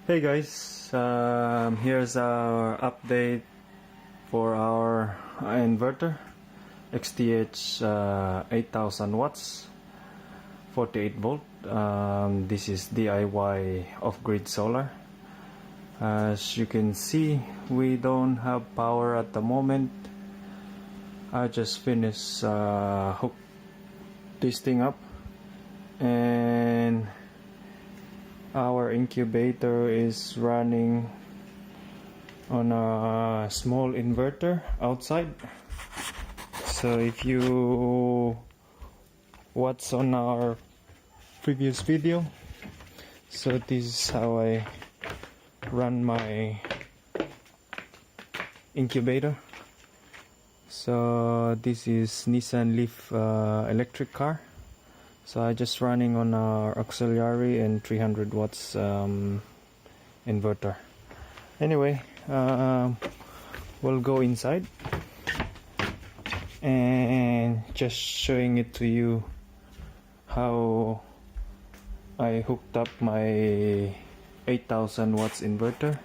Hey guys, here's our update for our inverter XTH 8000 watts 48 volt. This is DIY off-grid solar. As you can see, we don't have power at the moment. I just finished hook this thing up, and our incubator is running on a small inverter outside. So if you watch on our previous video, so this is how I run my incubator. So this is Nissan Leaf electric car. So I just running on our auxiliary and 300 watts inverter. Anyway, we'll go inside and just showing it to you how I hooked up my 8000 watts inverter.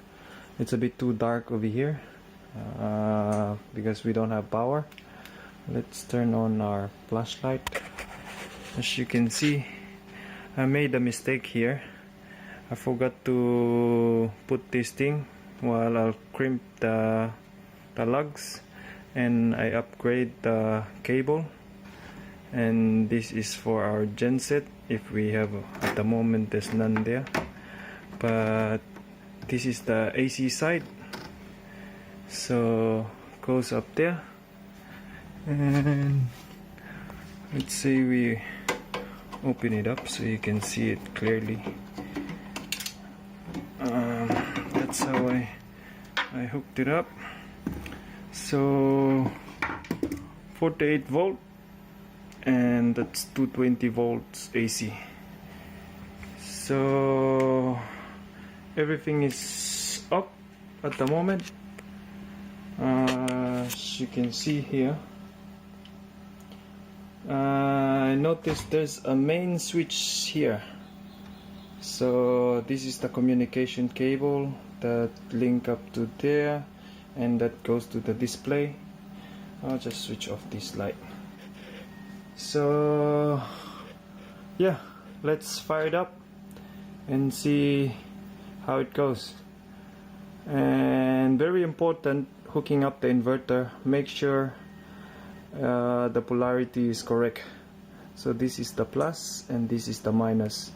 It's a bit too dark over here because we don't have power. Let's turn on our flashlight. As you can see, I made a mistake here. I forgot to put this thing while I'll crimp the lugs, and I upgrade the cable, and this is for our genset. If we have, at the moment there's none there, but this is the AC side, so goes up there. And let's say we open it up so you can see it clearly. That's how I hooked it up. So 48 volt, and that's 220 volts AC. So everything is up at the moment. As you can see here, I noticed there's a main switch here. So this is the communication cable that link up to there, and that goes to the display. I'll just switch off this light. So yeah, let's fire it up and see how it goes. And very important, hooking up the inverter, make sure the polarity is correct. So this is the plus and this is the minus.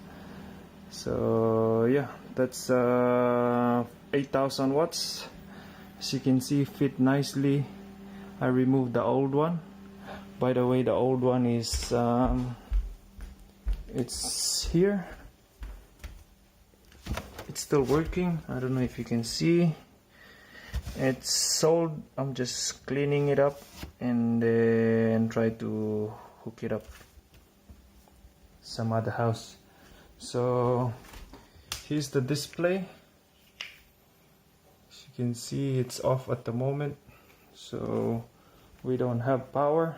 So yeah, that's 8000 watts. As you can see, fit nicely. I removed the old one. By the way, the old one is it's here. It's still working. I don't know if you can see. It's sold. I'm just cleaning it up and then try to hook it up some other house. So here's the display. As you can see, it's off at the moment, so we don't have power.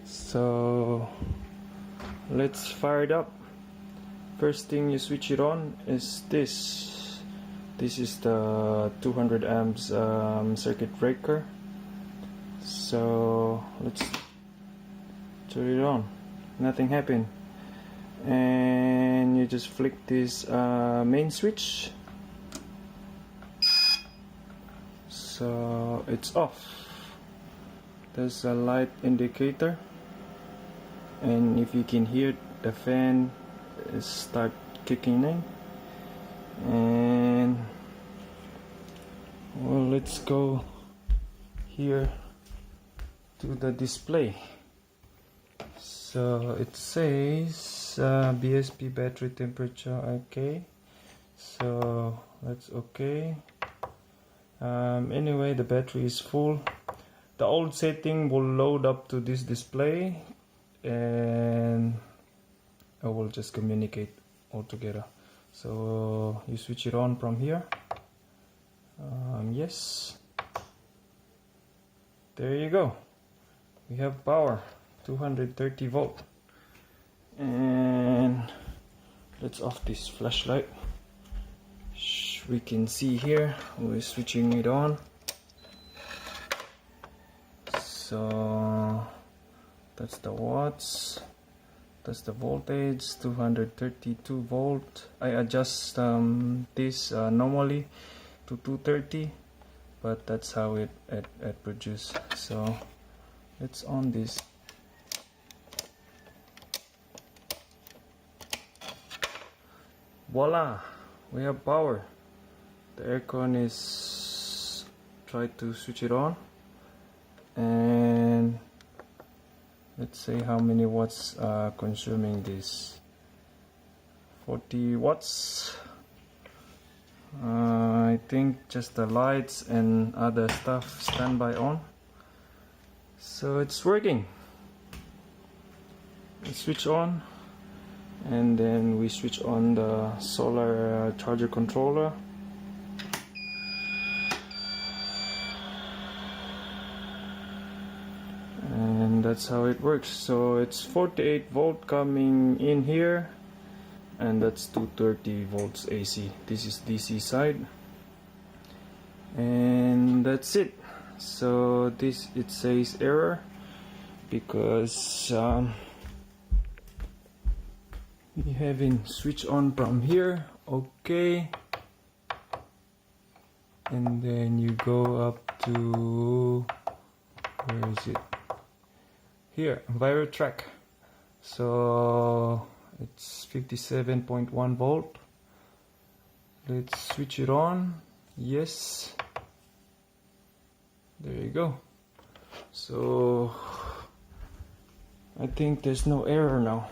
So let's fire it up. First thing you switch it on is this. This is the 200 amps circuit breaker. So let's turn it on. Nothing happened. And you just flick this main switch. So it's off. There's a light indicator, and if you can hear the fan start kicking in. And well, let's go here to the display. So it says BSP battery temperature okay, so that's okay. Anyway, the battery is full. The old setting will load up to this display, and I will just communicate all together. So you switch it on from here. Yes, there you go. We have power, 230 volt. And let's off this flashlight. We can see here we're switching it on. So that's the watts, that's the voltage, 232 volt. I adjust this normally to 230, but that's how it produces. So let's on this. Voila, we have power. The aircon is, try to switch it on, and let's see how many watts are consuming this. 40 watts. I think just the lights and other stuff standby on, so it's working. Let's switch on, and then we switch on the solar charger controller. And that's how it works. So it's 48 volt coming in here, and that's 230 volts AC. This is DC side, and that's it. So this, it says error because you haven't switched on from here. Okay, and then you go up to, where is it? Here, Enviro track. So it's 57.1 volt. Let's switch it on. Yes, there you go. So I think there's no error now.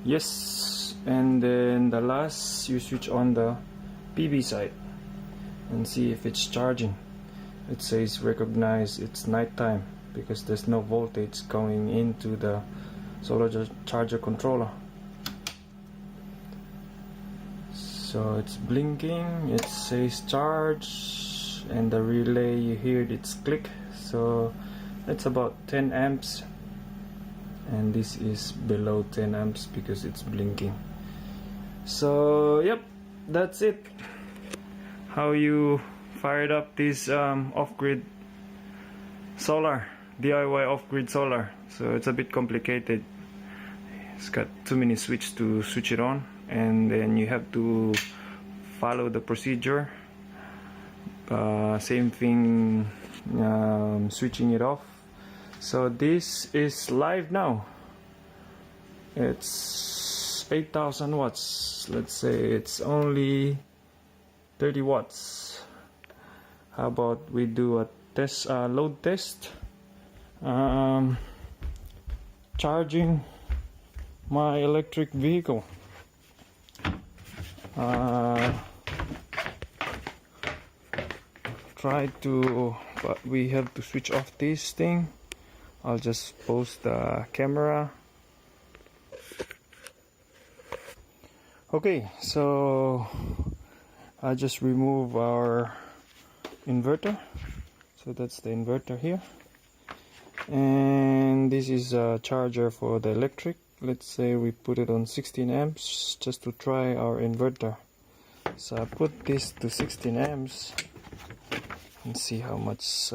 Yes, and then the last, you switch on the PV side and see if it's charging. It says recognize it's nighttime because there's no voltage going into the solar charger controller. So it's blinking, it says charge, and the relay, you hear it's click. So it's about 10 amps, and this is below 10 amps because it's blinking. So yep, that's it. How you fired up this off-grid solar, DIY off-grid solar. So it's a bit complicated. It's got too many switches to switch it on, and then you have to follow the procedure. Same thing, switching it off. So this is live now. It's 8000 watts. Let's say it's only 30 watts. How about we do a test, load test, charging my electric vehicle. Try to, but we have to switch off this thing. I'll just pause the camera. Okay, so I just remove our inverter. So that's the inverter here, and this is a charger for the electric. Let's say we put it on 16 amps just to try our inverter. So I put this to 16 amps and see how much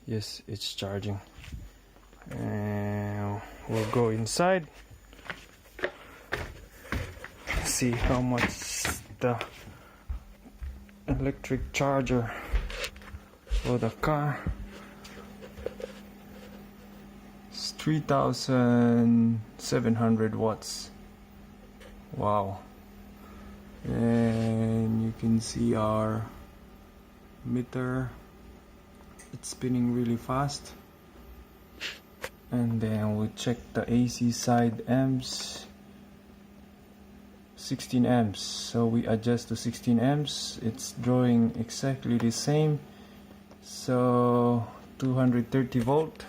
yes, it's charging. And we'll go inside, see how much the electric charger for the car. It's 3700 watts. Wow. And you can see our meter, it's spinning really fast. And then we check the AC side amps, 16 amps. So we adjust to 16 amps. It's drawing exactly the same. So 230 volt,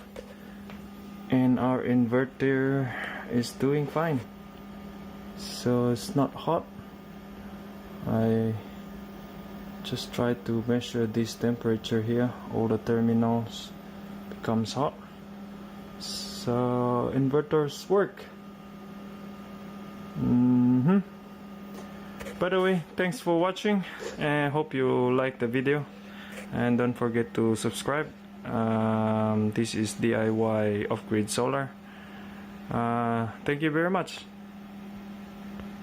and our inverter is doing fine. So it's not hot. I just try to measure this temperature here. All the terminals becomes hot, so inverters work. By the way, thanks for watching, and hope you like the video, and don't forget to subscribe. This is DIY off-grid solar. Thank you very much.